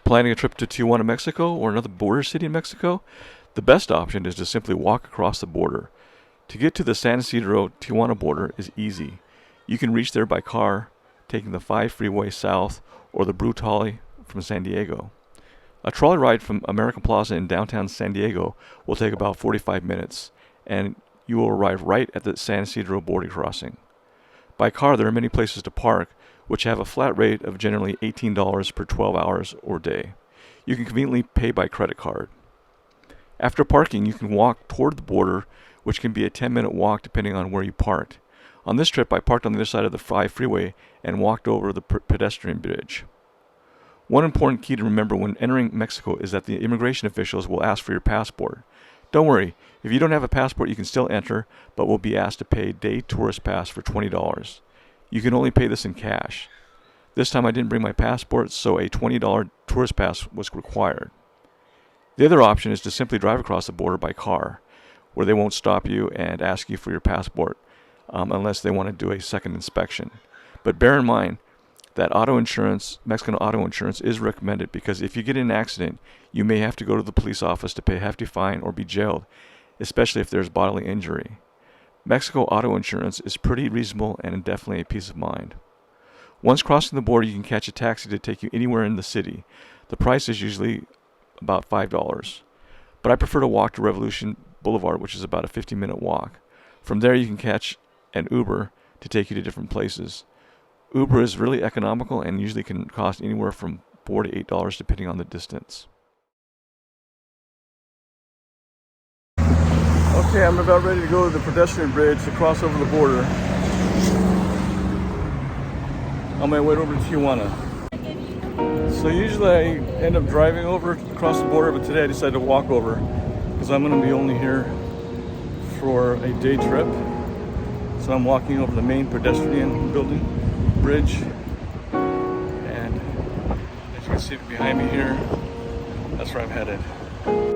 Planning a trip to Tijuana, Mexico, or another border city in Mexico? The best option is to simply walk across the border. To get to the San Ysidro Tijuana border is easy. You can reach there by car, taking the 5 freeway south or the Brutale from San Diego. A trolley ride from American Plaza in downtown San Diego will take about 45 minutes, and you will arrive right at the San Ysidro Border Crossing. By car, there are many places to park, which have a flat rate of generally $18 per 12 hours or day. You can conveniently pay by credit card. After parking, you can walk toward the border, which can be a 10-minute walk depending on where you parked. On this trip, I parked on the other side of the 5 freeway and walked over the pedestrian bridge. One important key to remember when entering Mexico is that the immigration officials will ask for your passport. Don't worry, if you don't have a passport, you can still enter, but will be asked to pay a day tourist pass for $20. You can only pay this in cash. This time I didn't bring my passport, so a $20 tourist pass was required. The other option is to simply drive across the border by car, where they won't stop you and ask you for your passport unless they want to do a second inspection. But bear in mind that Mexican auto insurance is recommended, because if you get in an accident, you may have to go to the police office to pay a hefty fine or be jailed, especially if there's bodily injury. Mexico auto insurance is pretty reasonable and definitely a peace of mind. Once crossing the border, you can catch a taxi to take you anywhere in the city. The price is usually about $5, but I prefer to walk to Revolution Boulevard, which is about a 15-minute walk. From there, you can catch an Uber to take you to different places. Uber is really economical and usually can cost anywhere from $4 to $8 depending on the distance. Okay, I'm about ready to go to the pedestrian bridge to cross over the border. On my way over to Tijuana. So usually I end up driving over across the border, but today I decided to walk over because I'm going to be only here for a day trip. So I'm walking over the main pedestrian bridge, and as you can see behind me here, that's where I'm headed.